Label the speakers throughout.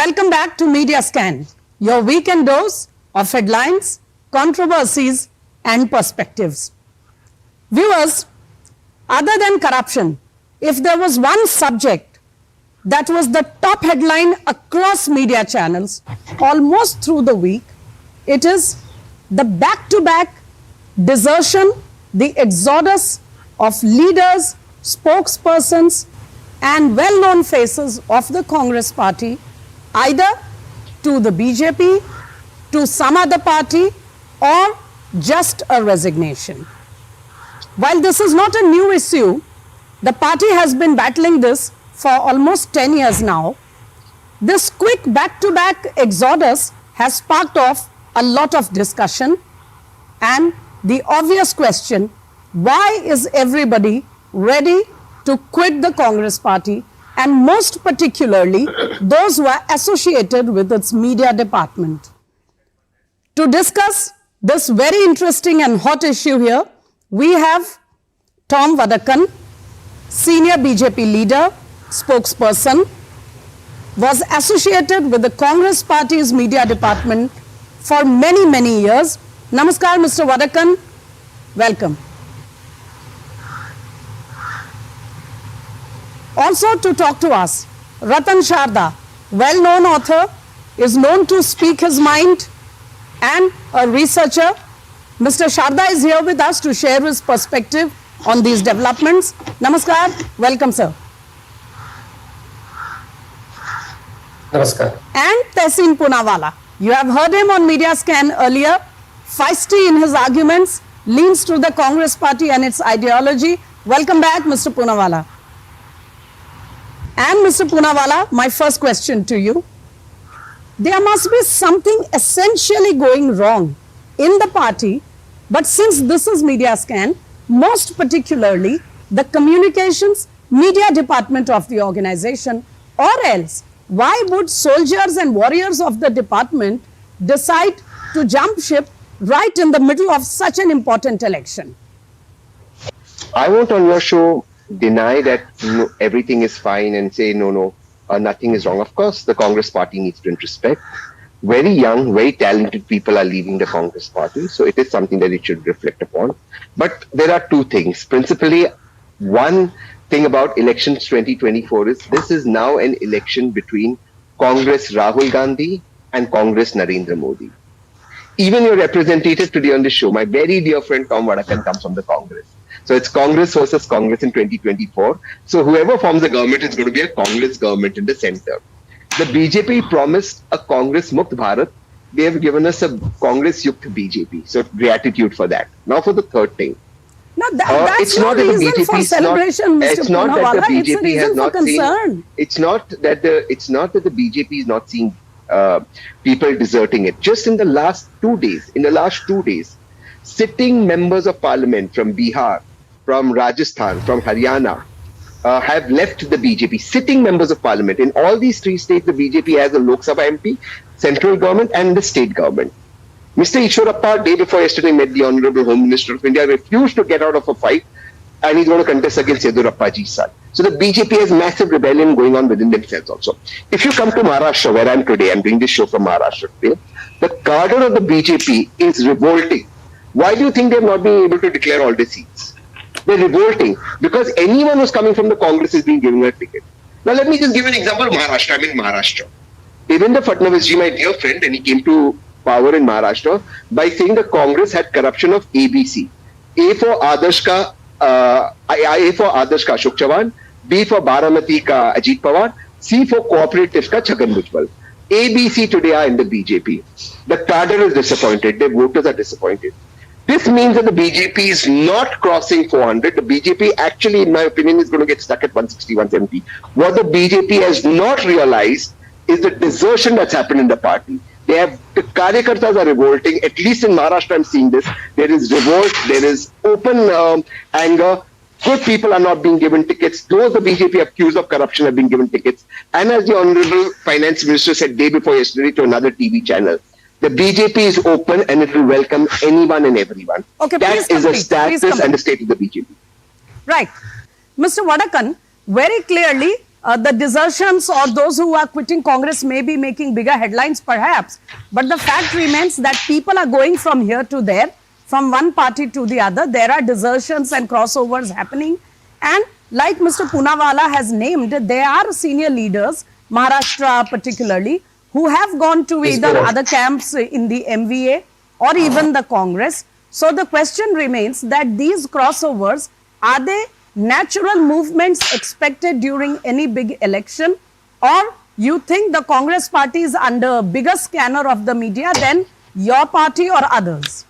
Speaker 1: Welcome back to Media Scan, your weekend dose of headlines, controversies and perspectives. Viewers, other than corruption, if there was one subject that was the top headline across media channels almost through the week, it is the back-to-back desertion, the exodus of leaders, spokespersons and well-known faces of the Congress party, either to the BJP, to some other party or just a resignation. While this is not a new issue, the party has been battling this for almost 10 years now. This quick back-to-back exodus has sparked off a lot of discussion and the obvious question, why is everybody ready to quit the Congress party, and most particularly those who are associated with its media department? To discuss this very interesting and hot issue here, we have Tom Vadakan, senior BJP leader, spokesperson, was associated with the Congress party's media department for many years. Namaskar, Mr. Vadakan. Welcome. Also to talk to us, Ratan Sharda, well-known author, is known to speak his mind and a researcher. Mr. Sharda is here with us to share his perspective on these developments. Namaskar. Welcome, sir.
Speaker 2: Namaskar.
Speaker 1: And Tehseen Poonawalla. You have heard him on Media Scan earlier. Feisty in his arguments, leans to the Congress party and its ideology. Welcome back, Mr. Poonawalla. And Mr. Poonawalla, my first question to you. There must be something essentially going wrong in the party, but since this is Media Scan, most particularly the communications media department of the organization, or else why would soldiers and warriors of the department decide to jump ship right in the middle of such an important election?
Speaker 2: I won't on your show deny that everything is fine and say nothing is wrong. Of course, the Congress party needs to introspect. Very young, very talented people are leaving the Congress party, so it is something that it should reflect upon. But there are two things. Principally, one thing about elections 2024 is this is now an election between Congress Rahul Gandhi and Congress Narendra Modi. Even your representative today on the show, my very dear friend Tom Vadakan, comes from the Congress. So it's Congress versus Congress in 2024. So whoever forms the government is going to be a Congress government in the center. The BJP promised a Congress Mukt Bharat. They have given us a Congress Yukt BJP. So gratitude for that. Now for the third thing.
Speaker 1: No, that's no reason for celebration, Mr. Poonawalla. It's a reason for concern.
Speaker 2: It's not that the BJP is not seeing people deserting it. Just in the last 2 days, sitting members of parliament from Bihar, from Rajasthan, from Haryana have left the BJP. Sitting members of parliament. In all these three states, the BJP has a Lok Sabha MP, central government and the state government. Mr. Ishwarappa, day before yesterday, met the Honorable Home Minister of India, refused to get out of a fight, and he's going to contest against Yedurappaji's son. So the BJP has massive rebellion going on within themselves also. If you come to Maharashtra, where I am today, I'm doing this show from Maharashtra today, the cadre of the BJP is revolting. Why do you think they've not been able to declare all the seats? They're revolting because anyone who's coming from the Congress is being given a ticket. Now let me just give an example of Maharashtra. I'm in Maharashtra. Devendra Fadnavis ji, my dear friend, and he came to power in Maharashtra by saying the Congress had corruption of ABC. A for Adarsh ka Ashok Chavan, B for Baramati ka Ajit Pawar, C for cooperatives ka Chhagan Bhujbal. ABC today are in the BJP. The cadre is disappointed. Their voters are disappointed. This means that the BJP is not crossing 400. The BJP actually, in my opinion, is going to get stuck at 160, 170. What the BJP has not realized is the desertion that's happened in the party. The Karyakartas are revolting. At least in Maharashtra, I'm seeing this. There is revolt. There is open anger. Good people are not being given tickets. Those the BJP accused of corruption have been given tickets. And as the Honorable Finance Minister said day before yesterday to another TV channel, the BJP is open and it will welcome anyone and everyone.
Speaker 1: Okay,
Speaker 2: that is the status and the state of the BJP.
Speaker 1: Right. Mr. Vadakan, very clearly, the desertions or those who are quitting Congress may be making bigger headlines perhaps, but the fact remains that people are going from here to there, from one party to the other. There are desertions and crossovers happening, and like Mr. Poonawalla has named, there are senior leaders, Maharashtra particularly, who have gone to either other camps in the MVA or even the Congress. So the question remains that these crossovers, are they natural movements expected during any big election, or you think the Congress party is under bigger scanner of the media than your party or others?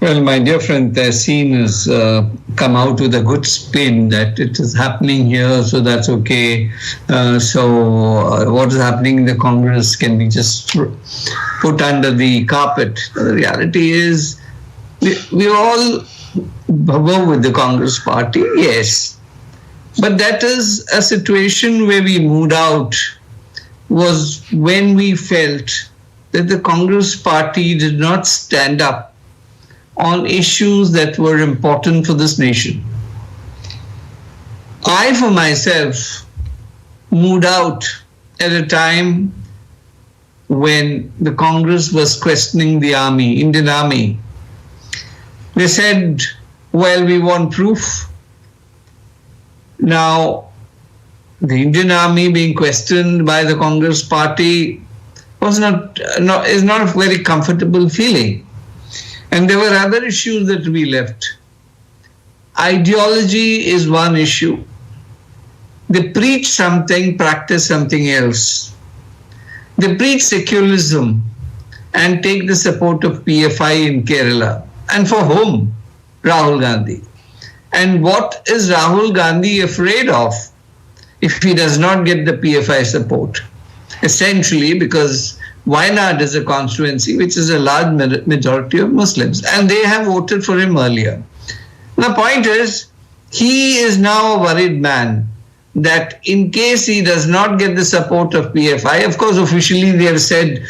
Speaker 3: Well, my dear friend Tehseen has come out with a good spin that it is happening here, so that's okay. What is happening in the Congress can be just put under the carpet. The reality is, we all bubble with the Congress party, yes. But that is a situation where we moved out, was when we felt that the Congress party did not stand up on issues that were important for this nation. I, for myself, moved out at a time when the Congress was questioning the army, Indian Army. They said, well, we want proof. Now, the Indian Army being questioned by the Congress party is not a very comfortable feeling. And there were other issues that we left. Ideology is one issue. They preach something, practice something else. They preach secularism and take the support of PFI in Kerala. And for whom? Rahul Gandhi. And what is Rahul Gandhi afraid of if he does not get the PFI support? Essentially because Wayanad is a constituency which is a large majority of Muslims, and they have voted for him earlier. The point is, he is now a worried man that in case he does not get the support of PFI, of course officially they have said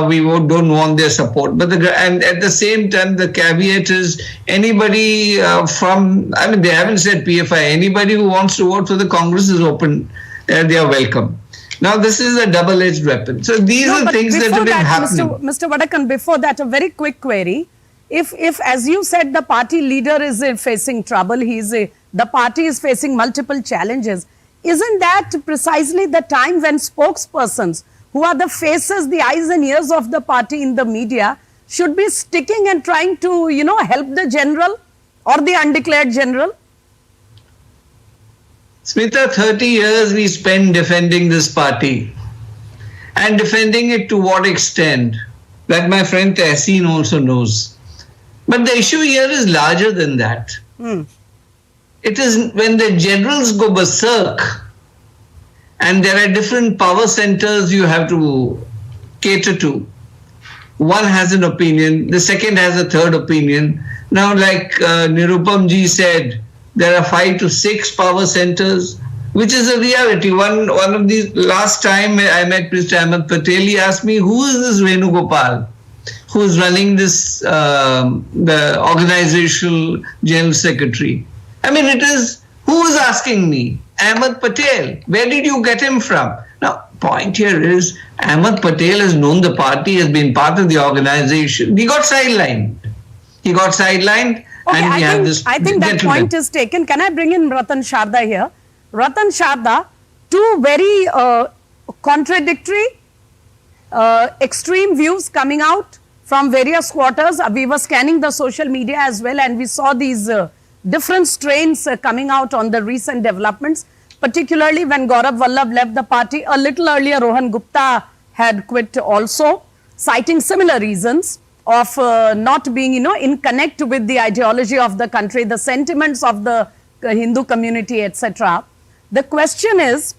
Speaker 3: we don't want their support, but and at the same time the caveat is anybody they haven't said PFI, anybody who wants to vote for the Congress is open, they are welcome. Now, this is a double-edged weapon. So these are things that have been happening.
Speaker 1: Mr. Vadakan, before that, a very quick query. If as you said, the party leader is facing trouble, the party is facing multiple challenges, isn't that precisely the time when spokespersons, who are the faces, the eyes and ears of the party in the media, should be sticking and trying to, help the general or the undeclared general?
Speaker 3: Smita, 30 years we spent defending this party, and defending it to what extent, that my friend Tehseen also knows. But the issue here is larger than that. It is when the generals go berserk and there are different power centers you have to cater to. One has an opinion, the second has a third opinion. Now, like Nirupam ji said, there are 5 to 6 power centers, which is a reality. One of these, last time I met Mr. Ahmed Patel, he asked me, who is this Venugopal, who is running this, the organizational general secretary? I mean, who is asking me? Ahmed Patel. Where did you get him from? Now, point here is, Ahmed Patel has known the party, has been part of the organization. He got sidelined.
Speaker 1: Okay,
Speaker 3: and
Speaker 1: I think that point is taken. Can I bring in Ratan Sharda here? Ratan Sharda, two very contradictory, extreme views coming out from various quarters. We were scanning the social media as well, and we saw these different strains coming out on the recent developments, particularly when Gaurav Vallabh left the party. A little earlier, Rohan Gupta had quit also, citing similar reasons of not being, in connect with the ideology of the country, the sentiments of the Hindu community, etc. The question is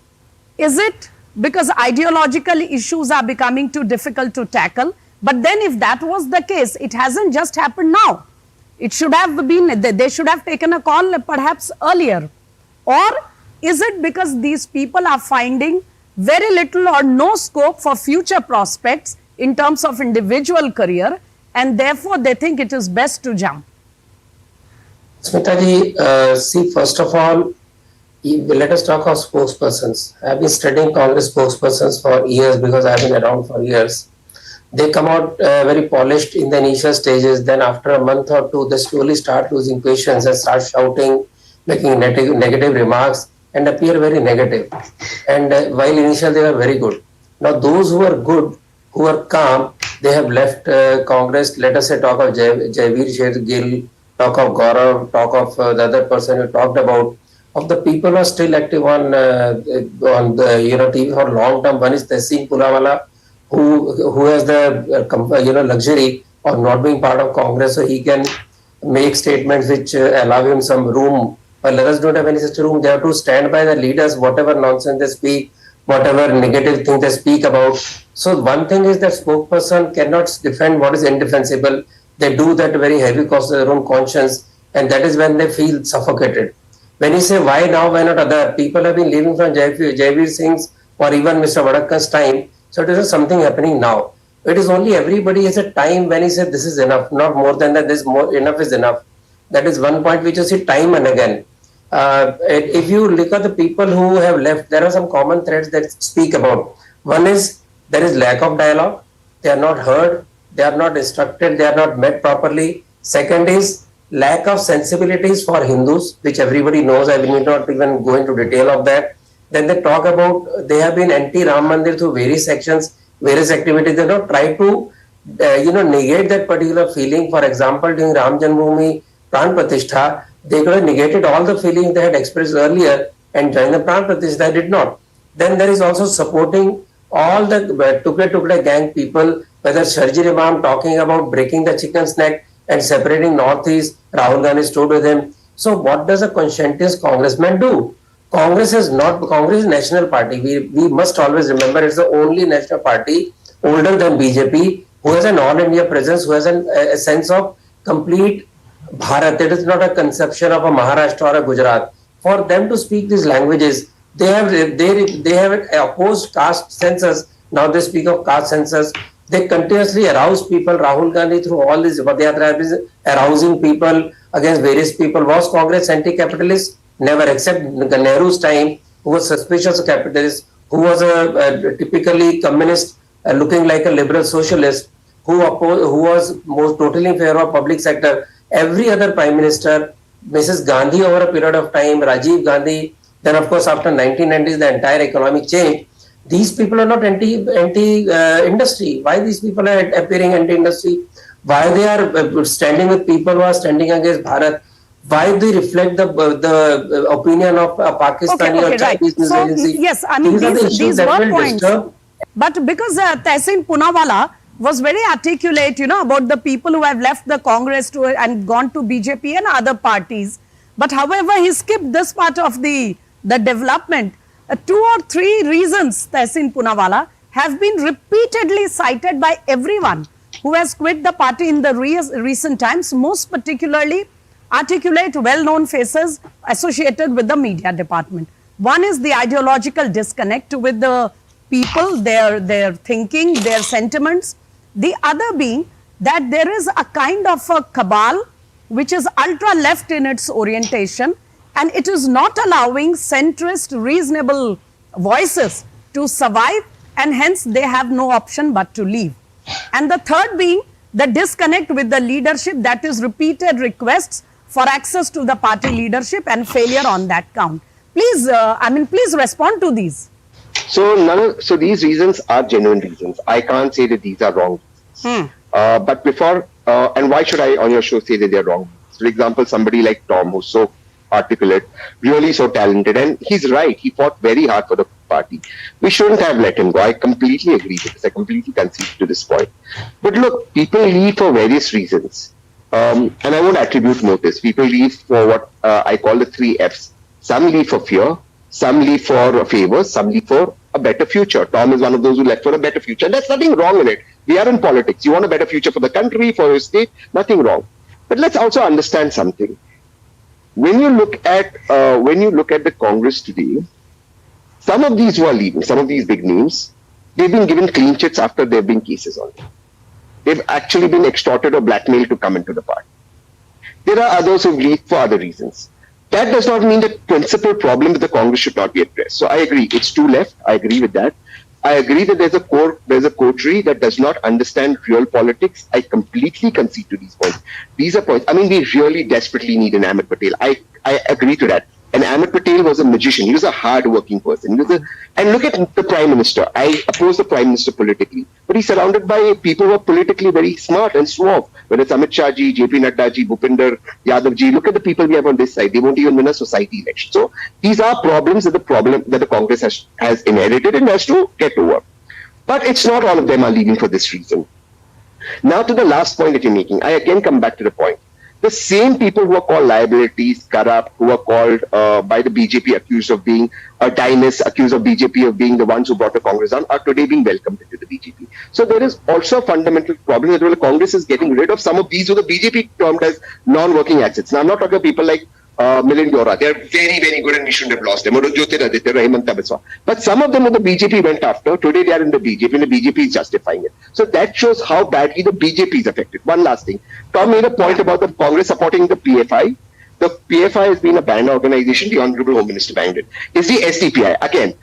Speaker 1: it because ideological issues are becoming too difficult to tackle? But then if that was the case, it hasn't just happened now. It should have been, they should have taken a call perhaps earlier. Or is it because these people are finding very little or no scope for future prospects in terms of individual career, and therefore they think it is best to jump?
Speaker 4: Smita ji, see, first of all, Let us talk of spokespersons. I've been studying Congress spokespersons for years because I've been around for years. They come out very polished in the initial stages. Then after a month or two, they slowly start losing patience and start shouting, making negative remarks and appear very negative. And while initially they were very good. Now those who are good, who are calm, they have left Congress. Let us say talk of Jaivir Gill, talk of Gaurav, talk of the other person you talked about. Of the people who are still active on the TV for long term, one is Tehseen Pulawala, who has the luxury of not being part of Congress, so he can make statements which allow him some room. While others don't have any such room, they have to stand by the leaders, whatever nonsense they speak, whatever negative thing they speak about. So one thing is that spokesperson cannot defend what is indefensible. They do that very heavy cost of their own conscience, and that is when they feel suffocated. When you say why now, why not other? People have been leaving from Jaivir Singh's or even Mr. Vadakkar's time. So it is something happening now. It is only everybody has a time when he said this is enough, not more than that. This more enough is enough. That is one point which you see time and again. If you look at the people who have left, there are some common threads that speak about. One is there is lack of dialogue. They are not heard. They are not instructed. They are not met properly. Second is lack of sensibilities for Hindus, which everybody knows. I will not even go into detail of that. Then they talk about they have been anti-Ram Mandir through various sections, various activities. They don't try to negate that particular feeling. For example, during Ram Janmabhoomi Pran Pratishtha, they could have negated all the feelings they had expressed earlier and joined the Pran Pratishtha. They did not. Then there is also supporting all the Tukde gang people, whether Sharjil Imam talking about breaking the chicken's neck and separating Northeast, Rahul Gandhi stood with him. So what does a conscientious congressman do? Congress is national party. We must always remember it's the only national party older than BJP who has an all India presence, who has a sense of complete Bharat. It is not a conception of a Maharashtra or a Gujarat. For them to speak these languages, they have opposed caste census. Now they speak of caste census. They continuously arouse people. Rahul Gandhi through all these Padayatra is arousing people against various people. Was Congress anti-capitalist? Never, except Nehru's time, who was suspicious of capitalists, who was a typically communist, looking like a liberal socialist, who was most totally in favor of public sector. Every other prime minister, Mrs. Gandhi over a period of time, Rajiv Gandhi, then of course after 1990s the entire economic change. These people are not anti-industry. Why these people are appearing anti-industry? Why they are standing with people who are standing against Bharat? Why they reflect the opinion of Pakistani or Chinese news agency?
Speaker 1: Yes, I mean these were points. But because Tehseen Poonawalla was very articulate, about the people who have left the Congress and gone to BJP and other parties. But however, he skipped this part of the development. 2 or 3 reasons, Tehseen Poonawalla, have been repeatedly cited by everyone who has quit the party in the recent times, most particularly articulate well-known faces associated with the media department. One is the ideological disconnect with the people, their thinking, their sentiments. The other being that there is a kind of a cabal which is ultra-left in its orientation, and it is not allowing centrist, reasonable voices to survive, and hence they have no option but to leave. And the third being the disconnect with the leadership, that is repeated requests for access to the party leadership and failure on that count. Please, please respond to these.
Speaker 2: So these reasons are genuine reasons. I can't say that these are wrong reasons. But before, and why should I on your show say that they're wrong? For example, somebody like Tom, who's so articulate, really so talented, and he's right. He fought very hard for the party. We shouldn't have let him go. I completely agree with this. I completely concede to this point. But look, people leave for various reasons. And I won't attribute motives. People leave for what I call the 3 Fs. Some leave for fear, some leave for favors, some leave for a better future. Tom is one of those who left for a better future. And there's nothing wrong in it. We are in politics. You want a better future for the country, for your state, nothing wrong. But let's also understand something. When you look at the Congress today, some of these who are leaving, some of these big names, they've been given clean chits after there have been cases on them. They've actually been extorted or blackmailed to come into the party. There are others who leave for other reasons. that does not mean the principal problem with the Congress should not be addressed. So I agree, it's too left. I agree with that. I agree that there's a coterie that does not understand real politics. I completely concede to these points. These are points. I mean, we really desperately need an Ahmed Patel. I agree to that. And Ahmed Patel was a magician. He was a hard-working person. And look at the Prime Minister. I oppose the Prime Minister politically, but he's surrounded by people who are politically very smart and suave. Whether it's Amit Shah ji, JP Nadda ji, Bhupinder Yadav ji. Look at the people we have on this side. They won't even win a society election. So these are problems that the Congress has inherited and has to get over. But it's not all of them are leaving for this reason. Now to the last point that you're making, I again come back to the point. The same people who are called liabilities, corrupt, who are called by the BJP accused of being a dynast, accused of BJP of being the ones who brought the Congress down, are today being welcomed into the BJP. So there is also a fundamental problem that the Congress is getting rid of some of these who the BJP termed as non-working assets. Now I'm not talking about people like Milind Deora. They're very, very good and we shouldn't have lost them. But some of them who the BJP went after, today they are in the BJP and the BJP is justifying it. So that shows how badly the BJP is affected. One last thing. Tom made a point about the Congress supporting the PFI. The PFI has been a banned organization. The Honorable Home Minister banned it. Is the SDPI. Again,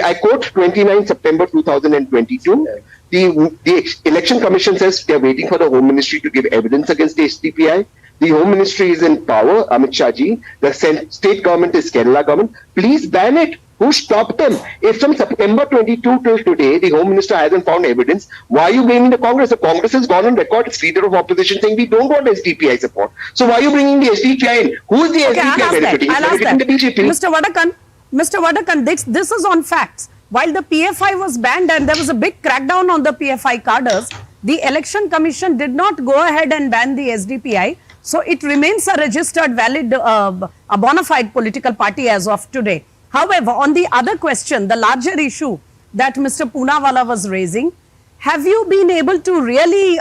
Speaker 2: I quote 29 September 2022. The Election Commission says they are waiting for the Home Ministry to give evidence against the SDPI. The Home Ministry is in power, Amit Shah ji. The state government is Kerala government. Please ban it. Who stopped them? If from September 22 till today, the Home Minister hasn't found evidence, why are you blaming the Congress? The Congress has gone on record, its leader of opposition, saying we don't want SDPI support. So why are you bringing the SDPI in? Who is the SDPI benefiting?
Speaker 1: I'll ask
Speaker 2: benefiting
Speaker 1: that.
Speaker 2: the BJP.
Speaker 1: Mr. Vadakan, this is on facts. While the PFI was banned and there was a big crackdown on the PFI cadres, the Election Commission did not go ahead and ban the SDPI. So it remains a registered, valid, a bona fide political party as of today. However, on the other question, the larger issue that Mr. Poonawalla was raising, have you been able to really,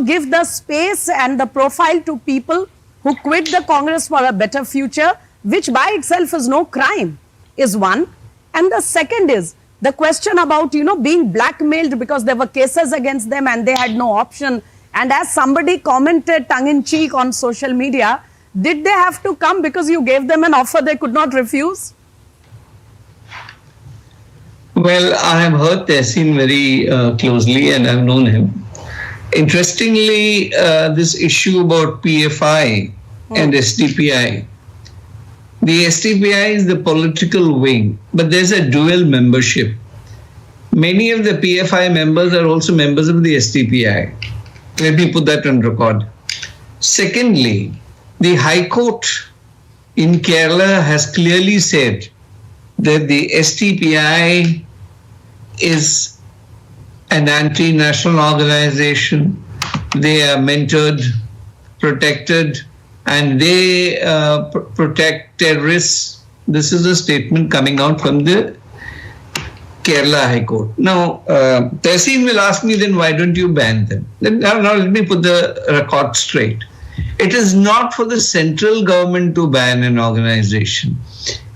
Speaker 1: give the space and the profile to people who quit the Congress for a better future, which by itself is no crime, is one. And the second is the question about, being blackmailed because there were cases against them and they had no option. And as somebody commented tongue-in-cheek on social media, did they have to come because you gave them an offer they could not refuse?
Speaker 3: Well, I have heard Tehseen very closely and I've known him. Interestingly, this issue about PFI and SDPI, the SDPI is the political wing, but there's a dual membership. Many of the PFI members are also members of the SDPI. Let me put that on record. Secondly, the High Court in Kerala has clearly said that the SDPI is an anti-national organization. They are mentored, protected, and they protect terrorists. This is a statement coming out from the Kerala High Court. Now, Tehseen will ask me then, why don't you ban them? Now let me put the record straight. It is not for the central government to ban an organization.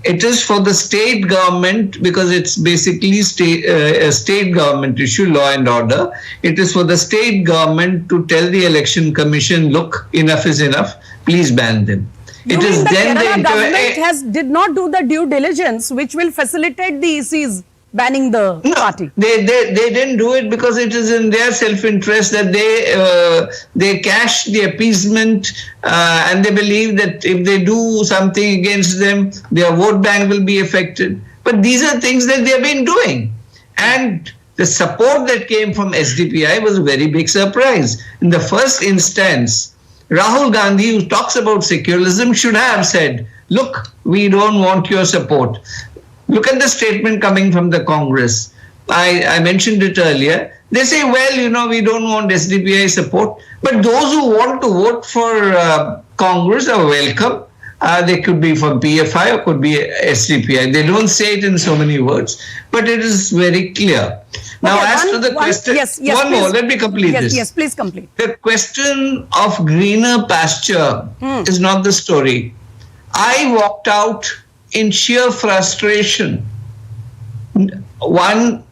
Speaker 3: It is for the state government, because it's basically a state government issue, law and order. It is for the state government to tell the Election Commission, look, enough is enough, please ban them.
Speaker 1: You
Speaker 3: it
Speaker 1: mean
Speaker 3: is
Speaker 1: the
Speaker 3: then
Speaker 1: Kerala government did not do the due diligence which will facilitate the EC's banning the party?
Speaker 3: They didn't do it because it is in their self-interest that they cash the appeasement and they believe that if they do something against them, their vote bank will be affected. But these are things that they have been doing. And the support that came from SDPI was a very big surprise. In the first instance, Rahul Gandhi, who talks about secularism, should have said, look, we don't want your support. Look at the statement coming from the Congress. I mentioned it earlier. They say, well, we don't want SDPI support. But those who want to vote for Congress are welcome. They could be from PFI or could be SDPI. They don't say it in so many words, but it is very clear. Now, as to the question, one more, let me complete this.
Speaker 1: Yes, please complete.
Speaker 3: The question of greener pasture is not the story. I walked out in sheer frustration one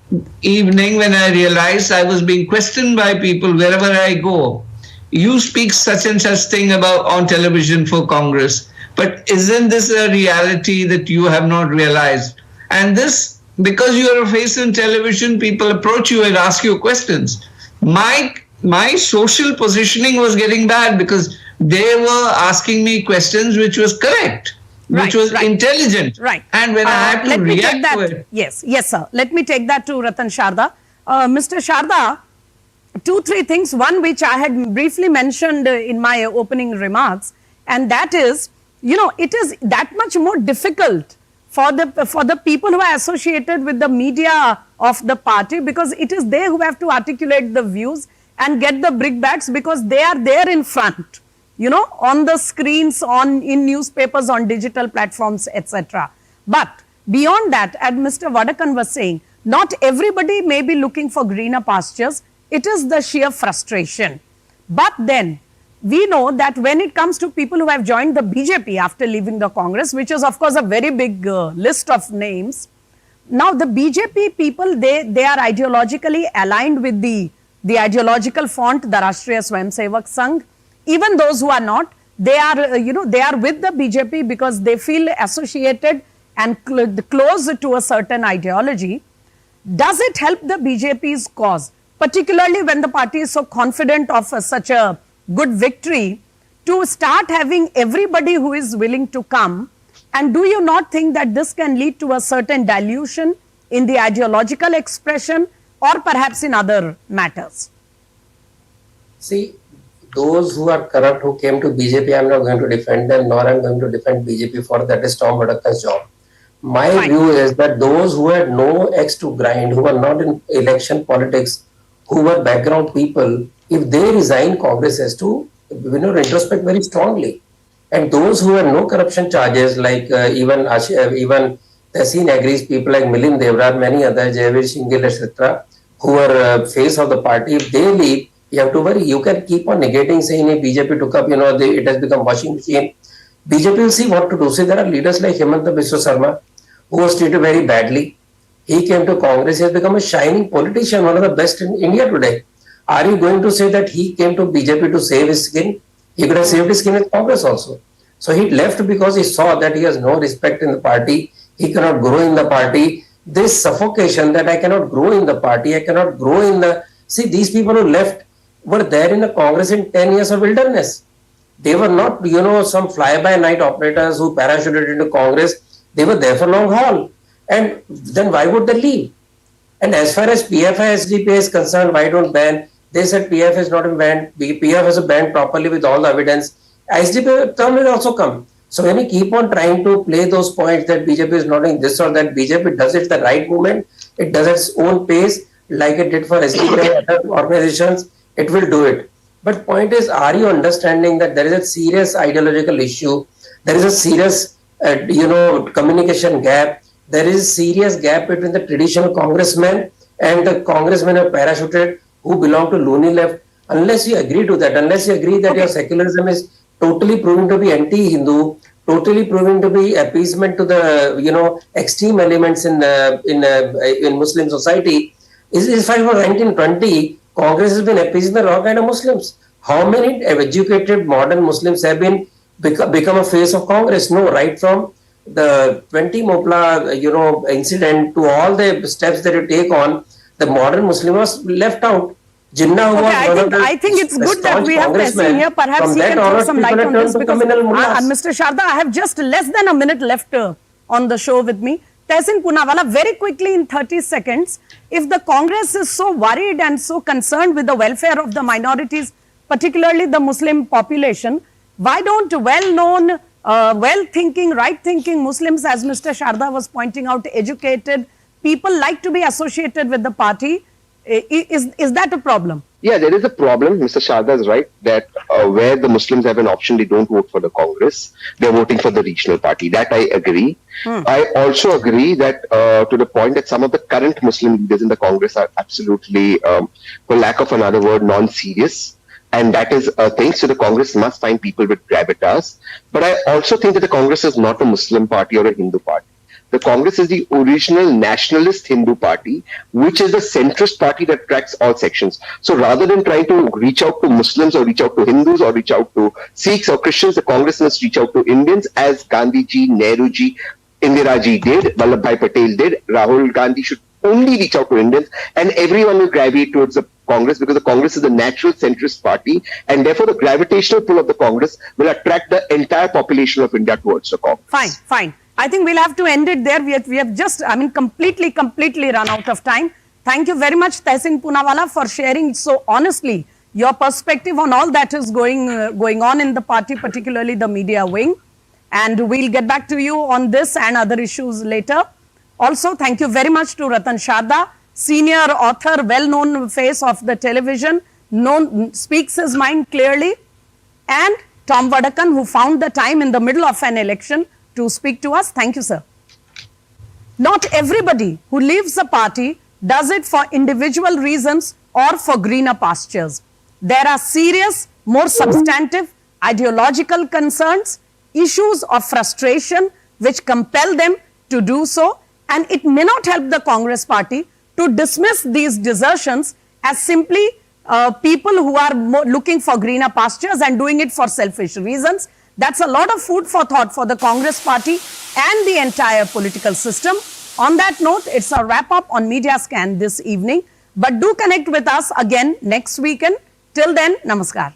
Speaker 3: evening when I realized I was being questioned by people wherever I go. You speak such and such thing about on television for Congress. But isn't this a reality that you have not realized? And this, because you are a face in television, people approach you and ask you questions. My social positioning was getting bad because they were asking me questions which was correct, which was intelligent.
Speaker 1: Right.
Speaker 3: And when I had to react to it.
Speaker 1: Yes, sir. Let me take that to Ratan Sharda. Mr. Sharda, 2-3 things. One which I had briefly mentioned in my opening remarks, and that is, it is that much more difficult for the people who are associated with the media of the party, because it is they who have to articulate the views and get the brickbats, because they are there in front, on the screens, in newspapers, on digital platforms, etc. But beyond that, as Mr. Vadakan was saying, not everybody may be looking for greener pastures. It is the sheer frustration. But then we know that when it comes to people who have joined the BJP after leaving the Congress, which is of course a very big list of names, now the BJP people, they are ideologically aligned with the ideological font, the Rashtriya Swayamsevak Sangh. Even those who are not, they are, they are with the BJP because they feel associated and close to a certain ideology. Does it help the BJP's cause, particularly when the party is so confident of such a good victory, to start having everybody who is willing to come? And do you not think that this can lead to a certain dilution in the ideological expression, or perhaps in other matters?
Speaker 4: See, those who are corrupt who came to BJP, I'm not going to defend them, nor I'm going to defend BJP for that. Is Tom Vadakan's job. My view is that those who had no axe to grind, who were not in election politics, who were background people, if they resign, Congress has to, retrospect very strongly. And those who had no corruption charges, like even Tehseen agrees, people like Milind Devrat, many others, Jaiveer Shinghil, etc., who were face of the party, if they leave, you have to worry. You can keep on negating, saying if BJP took up, it has become washing machine. BJP will see what to do. See, there are leaders like Himanta Biswa Sarma, who was treated very badly. He came to Congress, he has become a shining politician, one of the best in India today. Are you going to say that he came to BJP to save his skin? He could have saved his skin in Congress also. So he left because he saw that he has no respect in the party. He cannot grow in the party. This suffocation that I cannot grow in the party, I cannot grow in the... See, these people who left were there in the Congress in 10 years of wilderness. They were not, some fly-by-night operators who parachuted into Congress. They were there for long haul. And then why would they leave? And as far as PFI SDP is concerned, why don't ban? They said PF is not banned. PF is banned properly with all the evidence. SDP term will also come. So when you keep on trying to play those points that BJP is not doing this or that, BJP does it the right moment. It does its own pace, like it did for SDP and other organizations. It will do it. But point is, are you understanding that there is a serious ideological issue? There is a serious, communication gap. There is a serious gap between the traditional congressmen and the congressmen who are parachuted, who belong to loony left. Unless you agree to that, unless you agree that your secularism is totally proven to be anti-Hindu, totally proven to be appeasement to the extreme elements in Muslim society. If I were 1920, Congress has been appeasing the wrong kind of Muslims. How many educated modern Muslims have been become a face of Congress? No, right from the 20 Mopla incident to all the steps that you take on, the modern Muslim was left out. Jinnah
Speaker 1: I think it's good that we have Tehseen here. Perhaps he can throw some light on this, because Mr. Sharda, I have just less than a minute left on the show with me. Tehseen Poonawalla, very quickly in 30 seconds, if the Congress is so worried and so concerned with the welfare of the minorities, particularly the Muslim population, why don't well-known, well-thinking, right-thinking Muslims, as Mr. Sharda was pointing out, educated people like to be associated with the party? Is that a problem?
Speaker 2: Yeah, there is a problem. Mr. Sharda is right that where the Muslims have an option, they don't vote for the Congress. They're voting for the regional party. That I agree. I also agree that to the point that some of the current Muslim leaders in the Congress are absolutely, for lack of another word, non-serious. And that is a thing. So the Congress must find people with gravitas. But I also think that the Congress is not a Muslim party or a Hindu party. The Congress is the original nationalist Hindu party, which is the centrist party that tracks all sections. So rather than trying to reach out to Muslims or reach out to Hindus or reach out to Sikhs or Christians, the Congress must reach out to Indians, as Gandhi ji, Nehru ji, Indira ji did, Vallabhbhai Patel did. Rahul Gandhi should only reach out to Indians, and everyone will gravitate towards the Congress, because the Congress is a natural centrist party, and therefore the gravitational pull of the Congress will attract the entire population of India towards the Congress.
Speaker 1: Fine, fine. I think we'll have to end it there. We have just, completely run out of time. Thank you very much, Tehsing Poonawalla, for sharing so honestly your perspective on all that is going on in the party, particularly the media wing. And we'll get back to you on this and other issues later. Also, thank you very much to Ratan Sharda, senior author, well-known face of the television, speaks his mind clearly, and Tom Vadakan, who found the time in the middle of an election to speak to us. Thank you, sir. Not everybody who leaves a party does it for individual reasons or for greener pastures. There are serious, more substantive, ideological concerns, issues of frustration which compel them to do so, and it may not help the Congress party to dismiss these desertions as simply people who are looking for greener pastures and doing it for selfish reasons. That's a lot of food for thought for the Congress party and the entire political system. On that note, it's a wrap up on Media Scan this evening. But do connect with us again next weekend. Till then, namaskar.